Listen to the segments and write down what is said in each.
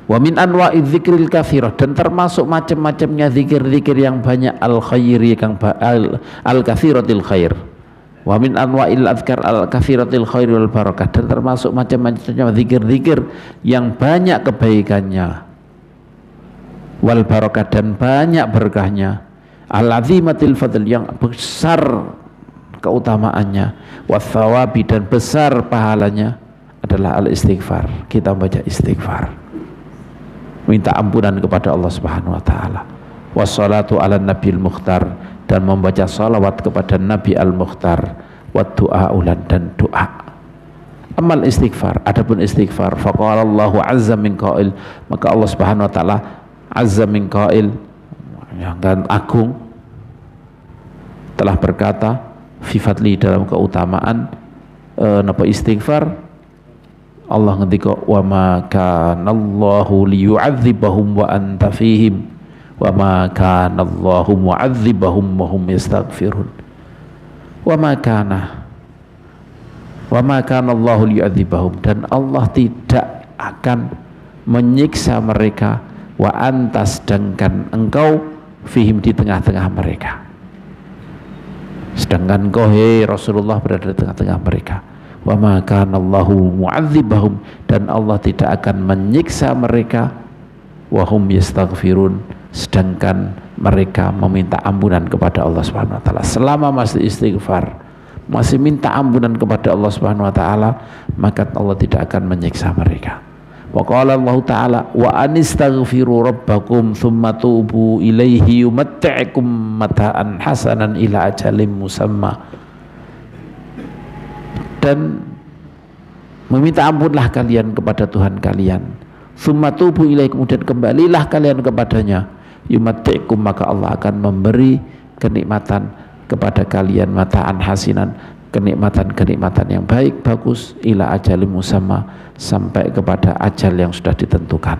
Wa min anwa'i dzikril katsirah, dan termasuk macam-macamnya zikir-zikir yang banyak al khairi kang al katsiratil khair. Wa min anwa'il adzkar al katsiratil khair wal barakah, dan termasuk macam-macamnya zikir-zikir yang banyak kebaikannya wal barakah, dan banyak berkahnya, al azimatil fadl, yang besar keutamaannya, wa thawabi, dan besar pahalanya adalah al istighfar. Kita baca istighfar, minta ampunan kepada Allah Subhanahu wa taala. Wassalatu ala nabil mukhtar, dan membaca salawat kepada Nabi al-Mukhtar. Wa du'a ulan, dan doa. Amal istighfar, adapun istighfar, faqala Allahu azza min qail, maka Allah Subhanahu wa taala azza min qail, yang agung, telah berkata fi fadli, dalam keutamaan napa istighfar. Allah ngendika wa ma kana Allahu liyu'adzibahum wa anta fihim wa ma kana Allahu mu'adzibahum wa hum yastaghfirun. Wa ma kana Allahu liyu'adzibahum, dan Allah tidak akan menyiksa mereka, wa anta, sedangkan engkau, fihim, di tengah-tengah mereka, sedangkan engkau Rasulullah berada di tengah-tengah mereka. Wa ma kana Allahu mu'adzibahum, dan Allah tidak akan menyiksa mereka, wa hum yastaghfirun, sedangkan mereka meminta ampunan kepada Allah Subhanahu wa taala. Selama masih istighfar, masih minta ampunan kepada Allah Subhanahu wa taala, maka Allah tidak akan menyiksa mereka. Wa qala Allah taala wa anistaghfiru rabbakum tsumma tubu ilaihi yumatti'ukum mata'an hasanan ila ajalin musamma, dan meminta ampunlah kalian kepada Tuhan kalian, tsumma tubu ilaihi, kemudian kembalilah kalian kepadanya, yumatti'ukum, maka Allah akan memberi kenikmatan kepada kalian, mata'an hasinan, kenikmatan-kenikmatan yang baik, bagus, ila ajalin musamma, sampai kepada ajal yang sudah ditentukan,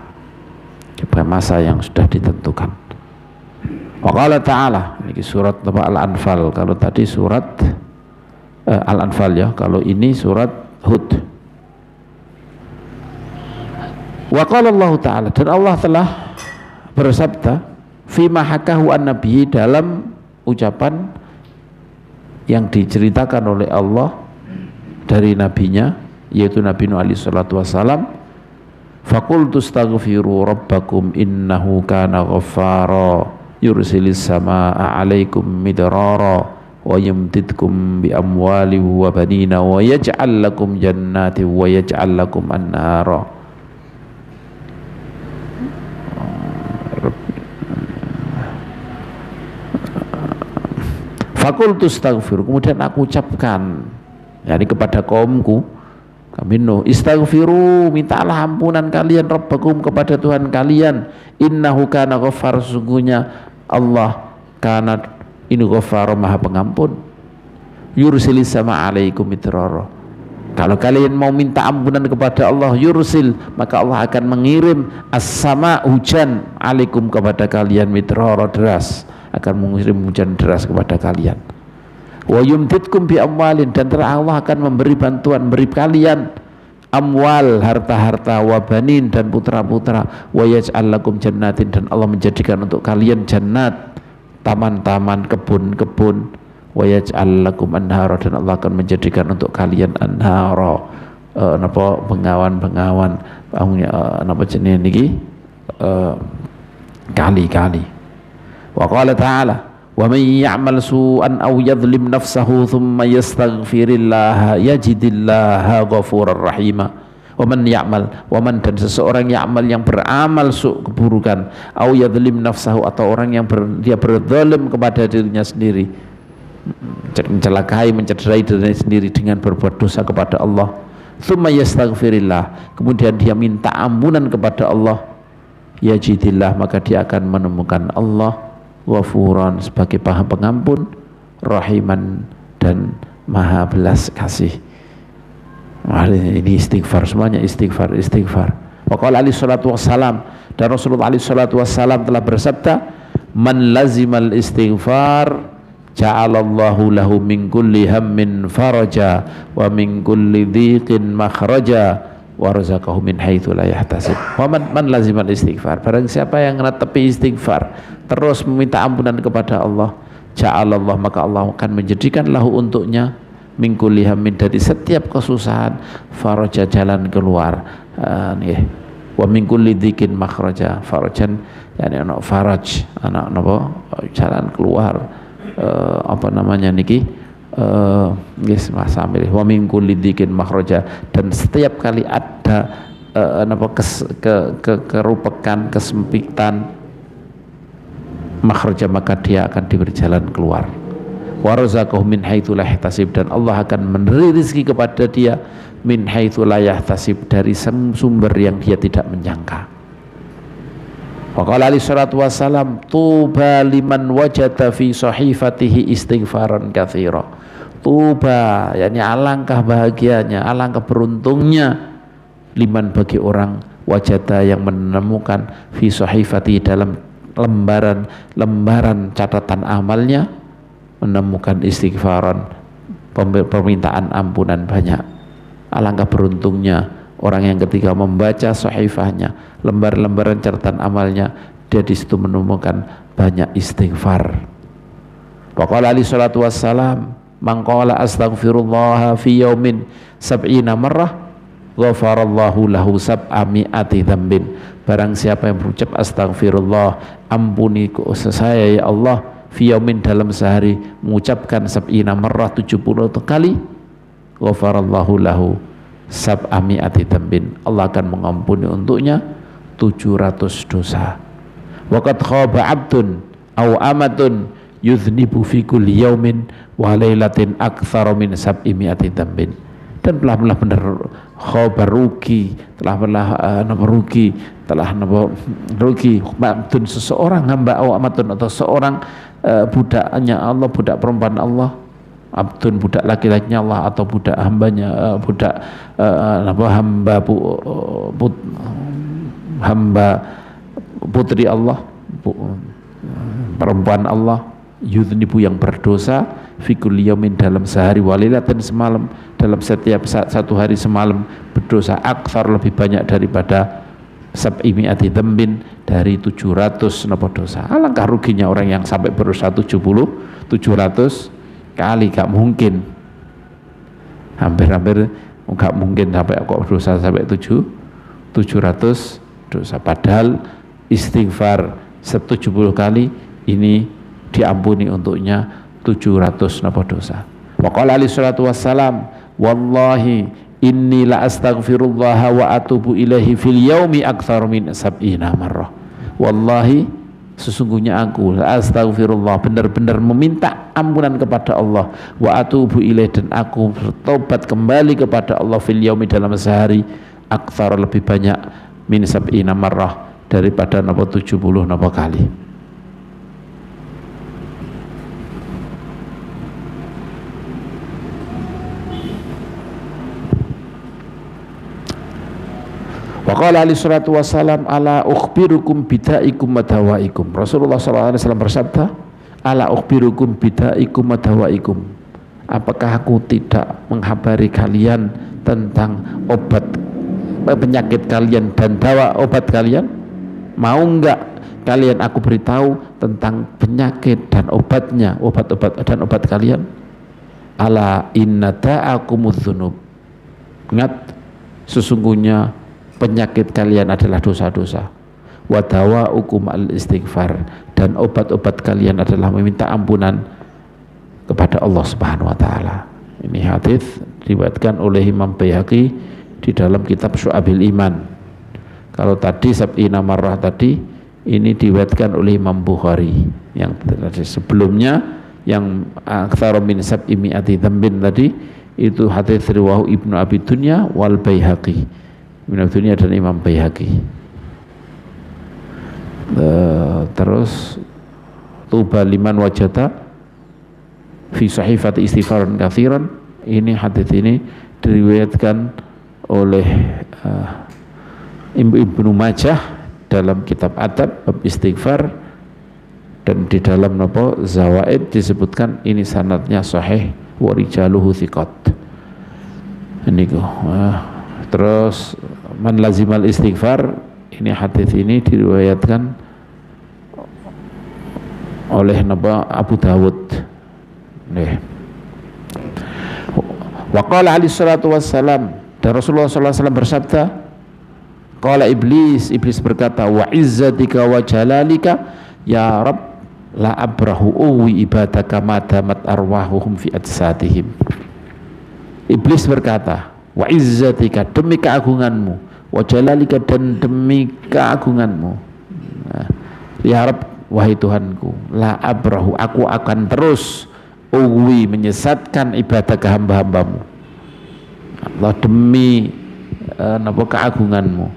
kepada masa yang sudah ditentukan. Wa qala ta'ala, ini surat Al-Anfal, kalau tadi surat Al-Anfal ya, kalau ini surat Hud. Wa qala Allah ta'ala, dan Allah telah bersabda fima hakahu an-nabi, dalam ucapan yang diceritakan oleh Allah dari nabinya, yaitu Nabi Nuh alaihi salatu wassalam. Faqultu astaghfiru rabbakum innahu kana ghaffara yursilis samaa 'alaikum midrara wa yumdidkum bi amwali wa banina wa yaj'al lakum jannati wa yaj'al lakum anhara. Fakultu astaghfir, kemudian aku ucapkan, yakni kepada kaumku, kami Nuh, istaghfiru, mintalah ampunan kalian, rabbakum, kepada Tuhan kalian, innahu kana ghaffar, sesungguhnya Allah kana ini ghaffar, maha pengampun, yursilis sama alaikum midrara, kalau kalian mau minta ampunan kepada Allah, yursil, maka Allah akan mengirim as-sama, hujan, alaikum, kepada kalian, midrara, deras, akan mengirim hujan deras kepada kalian. Wa yumdidkum bi amwalin, dan Allah akan memberi bantuan, beri kalian amwal, harta-harta, wa banin, dan putra-putra, wa yaj'al lakum jannatin, dan Allah menjadikan untuk kalian jannat, taman-taman, kebun-kebun, wa yaj'al lakum anhara, dan Allah akan menjadikan untuk kalian anhara, bengawan-bengawan, napa jenenge niki, kali-kali. Wa qala ta'ala wa man ya'mal su'an aw yadhlim nafsahu thumma yastaghfirillaha yajidillaha ghafurar rahima. Wa man ya'mal, wa man, dan seseorang ya'mal, yang beramal keburukan, aw yadhlim nafsahu, atau orang yang dia berzalim kepada dirinya sendiri, mencelakai, mencederai dirinya sendiri dengan berbuat dosa kepada Allah, thumma yastaghfirillah, kemudian dia minta ampunan kepada Allah, yajidillah, maka dia akan menemukan Allah ghafuran, sebagai maha pengampun, rahiman, dan maha belas kasih. Ini istighfar, semuanya istighfar, istighfar. Wa qala alaihi salatu wassalam, dan Rasulullah alaihi salatu wassalam telah bersabda, man lazimal istighfar ja'alallahu lahu min kulli hammin faraja wa min kulli dhiqin makhraja wa razaqahu min haitsu la yahtasib. Wa man lazimal istighfar, barang siapa yang netepi istighfar terus meminta ampunan kepada Allah, ja'alallah, maka Allah akan menjadikan lahu untuknya min kulli hammin, dari setiap kesusahan faraja, jalan keluar. Wa min kulli dzikin makhraja, farajan yani ana faraj, ana napa jalan keluar, apa namanya niki yes Mas Amir, wa min kulli dzikin makhraja, dan setiap kali ada kerupekan, kesempitan, makhraja, maka dia akan diberi jalan keluar. Wa razaqahu min haitsu la yahtasib, dan Allah akan memberi rezeki kepada dia min haitsu la yahtasib, dari sumber yang dia tidak menyangka. Wa qala alaihi salatu wassalam, tuba liman wajada fi sahifatihi istighfaran katsira. Tuba, yakni alangkah bahagianya, alangkah beruntungnya, liman, bagi orang, wajada, yang menemukan, fi sahifatihi, dalam lembaran catatan amalnya, menemukan istighfaran, permintaan ampunan banyak. Alangkah beruntungnya orang yang ketika membaca sahifahnya, lembaran catatan amalnya, dia di situ menemukan banyak istighfar. Wa qala alaihi salatu wassalam, man qala astaghfirullah fi yaumin sab'ina marrah ghafarallahu lahu sab'a mi'ati dzambin. Barang siapa yang berucap astaghfirullah, ampuni saya ya Allah, fi yaumin, dalam sehari, mengucapkan sab'ina marrah, 70 kali, ghafarallahu lahu sab'a mi'ati dzambin, Allah akan mengampuni untuknya 700 dosa. Wa qad khaba 'abdun aw amatun yuznibu fi kulli yaumin wa lailatin aktsara min sab'i mi'ati dzambin. Dan telah benar khabar rugi, rugi abdun, seseorang hamba, aw amatun, atau seorang budaknya Allah, budak perempuan Allah, abdun, budak laki-lakinya Allah, atau budak hambanya, hamba putri Allah, perempuan Allah, yudhnibu, yang berdosa, fikul yaumin, dalam sehari, walilatin, semalam, dalam setiap satu hari semalam berdosa, aktsar, lebih banyak daripada sab'i mi'ati dzambin, dari 700 dosa. Alangkah ruginya orang yang sampai berusaha 700 kali, gak mungkin, hampir gak mungkin sampai kok dosa sampai 700 dosa. Padahal istighfar 70 kali ini diampuni untuknya 700 dosa. Wa qala alaihi salatu wassalam, wallahi inni la astaghfirullah wa atubu ilaihi fil yaumi aktsar min sab'ina marrah. Wallahi, sesungguhnya aku la astaghfirullah, benar-benar meminta ampunan kepada Allah, wa atubu ilaihi, dan aku bertobat kembali kepada Allah, fil yaumi, dalam sehari, aktsar, lebih banyak, min sab'ina marrah, daripada 70 kali. Wa qala alaihi salatu wassalam, ala ukhbirukum bidaikum wa dawaikum. Rasulullah sallallahu alaihi wasallam bersabda, ala ukhbirukum bidaikum wa dawaikum. Apakah aku tidak menghabari kalian tentang obat penyakit kalian dan dawa obat kalian? Mau enggak kalian aku beritahu tentang penyakit dan obatnya, obat-obat dan obat kalian? Ala inna da'akumudz dzunub. Ingat, sesungguhnya penyakit kalian adalah dosa-dosa. Wa dawaukum al istighfar, dan obat-obat kalian adalah meminta ampunan kepada Allah Subhanahu wa taala. Ini hadis diriwayatkan oleh Imam Baihaqi di dalam kitab Syu'abil Iman. Kalau tadi sab'ina marrah tadi, ini diriwayatkan oleh Imam Bukhari. Yang tadi sebelumnya, yang aktsara min sab'i mi'ati dzambin tadi, itu hadis riwayahu Ibnu Abi Dunya wal Baihaqi. Ibnu Abi Dunya dan Imam Baihaqi. Terus tuba liman wajata fi sahifati istighfaran katsiran, ini hadis ini diriwayatkan oleh Ibnu Majah dalam kitab Adab bab istighfar, dan di dalam Zawaid disebutkan ini sanadnya sahih wa rijaluhu thiqat. Ini terus man lazimal istighfar, ini hadis ini diriwayatkan oleh Abu Dawud. Wa qala alaihi salatu wassalam, dan Rasulullah sallallahu alaihi wasallam bersabda, qala iblis berkata, wa izzatika wa jalalika ya Rabb la abrahu uwi ibadaka madamat arwahuhum fi ajsadihim. Iblis berkata, wa izzatika, demi keagunganmu, wa jalalika, dan demi keagunganmu, ya Rabb, wahai Tuhanku, la abrahu, aku akan terus uwi, menyesatkan ibadah ke hamba-hambamu. Allah, demi keagunganmu,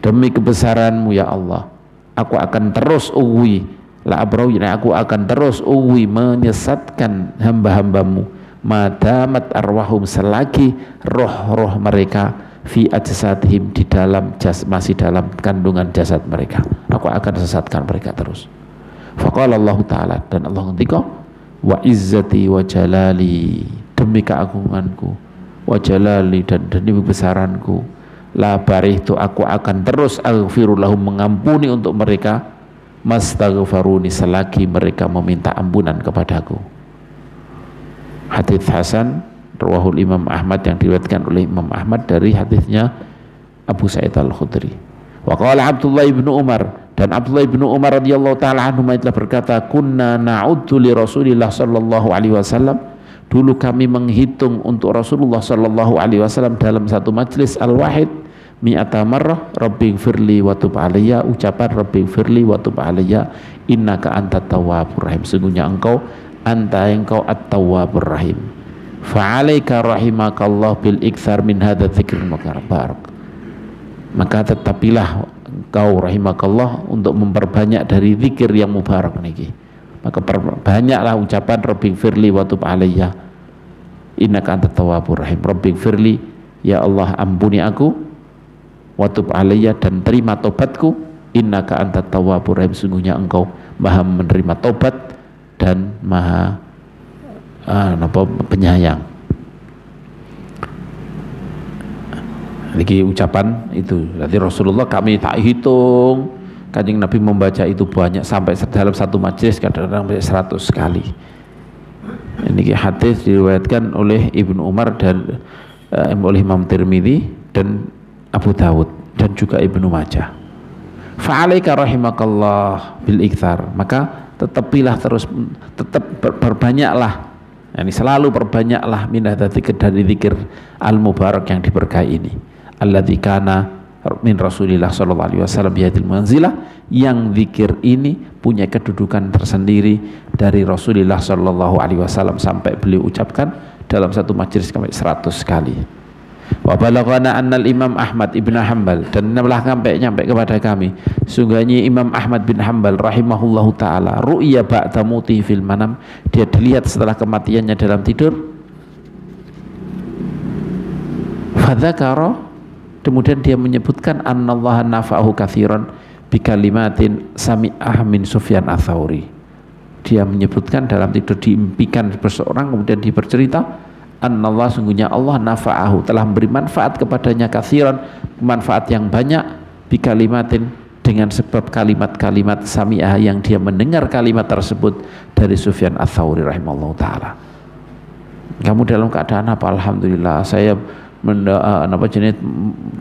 demi kebesaranmu ya Allah, aku akan terus uwi, la abrahu, aku akan terus uwi, menyesatkan hamba-hambamu, madamat arwahum, selagi roh-roh mereka fi ajsadihim, di dalam masih dalam kandungan jasad mereka, aku akan sesatkan mereka terus. Faqala Allah Ta'ala, dan Allah ngendika, wa izzati wa jalali, demi keagunganku, wa jalali, dan demi kebesaranku, la barihtu, aku akan terus aghfirulahum, mengampuni untuk mereka, mastaghfaruni, selagi mereka meminta ampunan kepadaku. Hadits hasan rawahul Imam Ahmad, yang diriwayatkan oleh Imam Ahmad dari hadisnya Abu Sa'id Al-Khudri. Wa qala Abdullah ibnu Umar, dan Abdullah ibnu Umar radhiyallahu taala anhu telah berkata, kunna na'uddu li Rasulillah sallallahu alaihi wasallam, dulu kami menghitung untuk Rasulullah sallallahu alaihi wasallam dalam satu majlis al-wahid, mi'ata marrah, rabbighfirli wa tub alayya, ucapan rabbighfirli wa tub alayya innaka antat tawwabur rahim, sungguhnya engkau at-tawwabur rahim. Fa'alaika rahimakallah bil iktsar min hadza dzikril mubarak, maka tetapilah engkau rahimakallah untuk memperbanyak dari zikir yang mubarak niki, maka perbanyaklah ucapan rabbighfirli wa tub alayya innaka antat tawwabur rahim. Rabbighfirli, ya Allah ampuni aku, wa tub alayya, dan terima tobatku, innaka antat tawwabur rahim, sungguhnya engkau maha menerima tobat dan maha penyayang. Lagi ucapan itu, nanti Rasulullah kami tak hitung, Kanjeng Nabi membaca itu banyak, sampai dalam satu majlis kadang-kadang 100 kali. Ini hadis diriwayatkan oleh Ibnu Umar dan oleh Imam Tirmidzi dan Abu Dawud dan juga Ibnu Majah. Fa'alaika rahimakallah bil iktsar, maka tetap berbanyaklah, yani selalu perbanyaklah min dzikir, dari zikir al mubarak yang diberkahi ini, alladzi kana min Rasulillah sallallahu alaihi wasallam bihadil manzilah, yang zikir ini punya kedudukan tersendiri dari Rasulullah sallallahu alaihi wasallam, sampai beliau ucapkan dalam satu majelis sampai 100 kali. Wa balaghana annal Imam Ahmad ibn Hanbal, dan telah nyampe kepada kami, sungguhnya Imam Ahmad bin Hanbal rahimahullahu taala, ru'ya ba'da mauti fil manam, dia dilihat setelah kematiannya dalam tidur. Fadzakara, kemudian dia menyebutkan annallaha nafa'ahu katsiran bi kalimatin sami'ah min Sufyan ats-Tsauri. Dia menyebutkan dalam tidur, diimpikan seseorang, kemudian dia bercerita, annallah, sungguhnya Allah nafa'ahu, telah memberi manfaat kepadanya katsiran, manfaat yang banyak, bi kalimatin, dengan sebab kalimat-kalimat sami'ah, yang dia mendengar kalimat tersebut dari Sufyan ats-Tsauri rahimahullah taala. Kamu dalam keadaan apa? Alhamdulillah, saya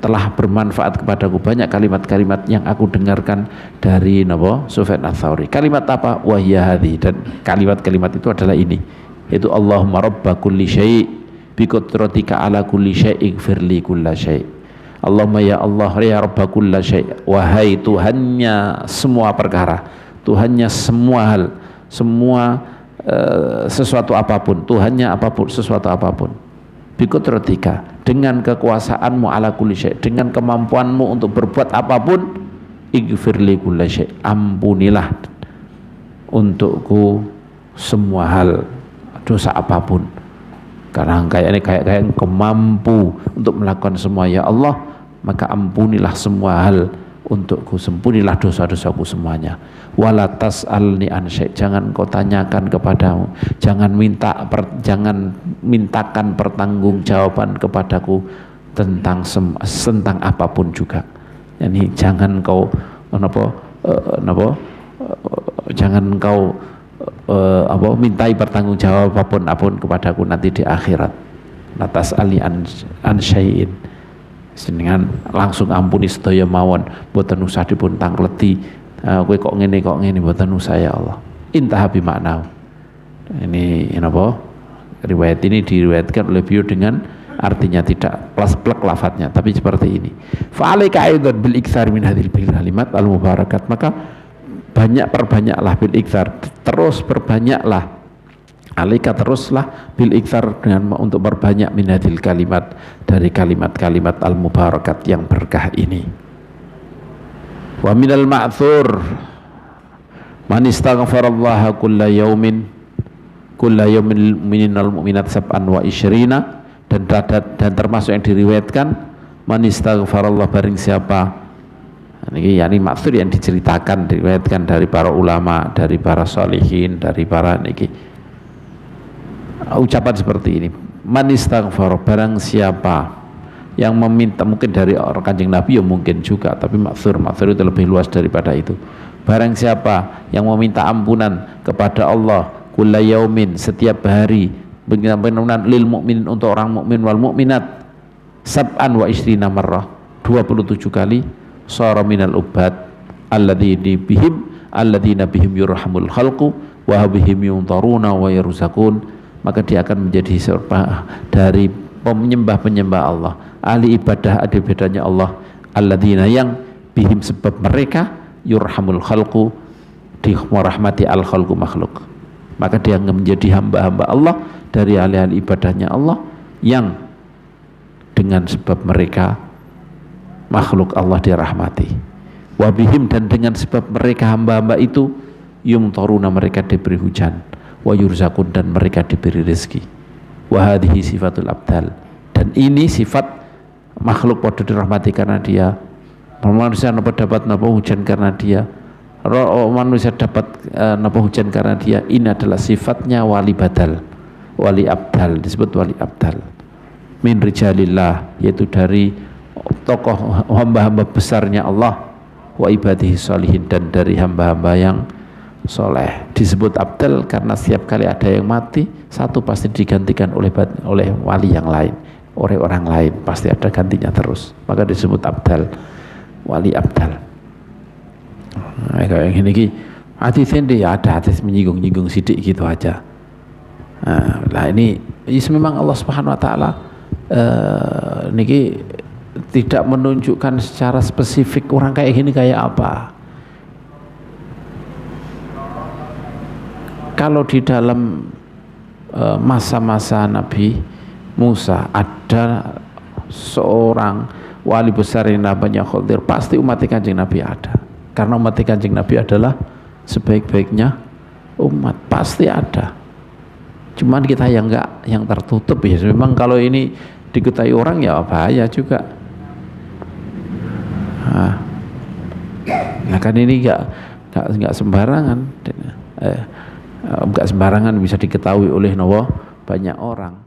telah bermanfaat kepadaku banyak kalimat-kalimat yang aku dengarkan dari Sufyan ats-Tsauri. Kalimat apa? Wahya hadhi, dan kalimat-kalimat itu adalah ini, yaitu Allahumma rabba kulli syai' bi qudratika ala kulli syai'in firli kulla syai'. Allahumma ya Allah, ya rabba kulli syai', wahai Tuhannya semua perkara, Tuhannya semua hal, semua sesuatu apapun, Tuhannya apapun, sesuatu apapun, bi qudratika, dengan kekuasaanmu, ala kulli syai', dengan kemampuanmu untuk berbuat apapun, ighfirli kulla syai', ampunilah untukku semua hal, dosa apapun, karena kayak engkau mampu untuk melakukan semua ya Allah, maka ampunilah semua hal untukku, sempunilah dosa-dosaku semuanya. Wala tas'alni an syai', jangan kau tanyakan kepadamu, jangan mintakan pertanggungjawaban kepadaku tentang apapun juga. Yani jangan kau jangan kau mintai pertanggungjawab apapun kepadaku nanti di akhirat. Natas ali an syai'in, dengan langsung ampuni sedaya mawon, boten usah dipun tangleti. Kowe kok ngene boten usah ya Allah. Intah bi makna. Ini riwayat ini diriwayatkan oleh beliau dengan artinya tidak plek lafadznya, tapi seperti ini. Fa'alaika aidan bil iktsar min hadhil kalimat al mubarakat, maka perbanyaklah bil iktsar, terus perbanyaklah, alaika teruslah bil iktsar dengan untuk berbanyak min hadhil kalimat, dari kalimat-kalimat al mubarakat yang berkah ini. Wa minal ma'thur man istaghfarallaha kulla yaumin minal mu'minat sab'an wa isyrina, dan termasuk yang diriwayatkan man istaghfarallah, barang siapa, ini yakni maksud yang diceritakan diriwayatkan dari para ulama, dari para sholihin, dari para niki ucapan seperti ini, man istaghfar, barang siapa yang meminta, mungkin dari orang Kanjeng Nabi ya mungkin juga, tapi maksud itu lebih luas daripada itu. Barang siapa yang meminta ampunan kepada Allah kulla yaumin, setiap hari, pengampunan lil mukminin, untuk orang mukmin, wal mukminat sab'an wa ishrina marrah, 27 kali, sara minal ubad alladzina bihim yurhamul khalqu wa bihim yuntaruna wa yarzaqun, maka dia akan menjadi dari penyembah Allah, ahli ibadah, ahli ibadahnya Allah, alladzina, yang bihim sebab mereka, yurhamul khalqu, dirahmati al khalqu makhluk, maka dia menjadi hamba-hamba Allah, dari ahli-ahli ibadahnya Allah, yang dengan sebab mereka makhluk Allah dirahmati. Wabihim, dan dengan sebab mereka hamba-hamba itu, yumtaruna, mereka diberi hujan, wa yurzakun, dan mereka diberi rezeki. Wahadihi sifatul abdal, dan ini sifat makhluk pada dirahmati karena dia. Manusia dapat hujan karena dia, manusia dapat hujan karena dia. Ini adalah sifatnya wali badal, wali abdal, disebut wali abdal min rijalillah, yaitu dari tokoh hamba-hamba besarnya Allah, wa ibadihi sholihin, dan dari hamba-hamba yang soleh. Disebut abdal karena setiap kali ada yang mati, satu pasti digantikan oleh wali yang lain, oleh orang lain, pasti ada gantinya terus, maka disebut abdal, wali abdal. Nah, kayak gini hadis ini ada hadis menyinggung sidik gitu aja. Nah ini memang Allah Subhanahu Wa Taala niki tidak menunjukkan secara spesifik orang kayak gini kayak apa. Kalau di dalam masa-masa Nabi Musa ada seorang wali besar yang namanya Khadir, pasti umat Kanjeng Nabi ada, karena umat Kanjeng Nabi adalah sebaik-baiknya umat, pasti ada. Cuman kita yang tertutup ya. Memang kalau ini diketahui orang ya bahaya juga. Nah kan ini nggak sembarangan, nggak sembarangan bisa diketahui oleh banyak orang.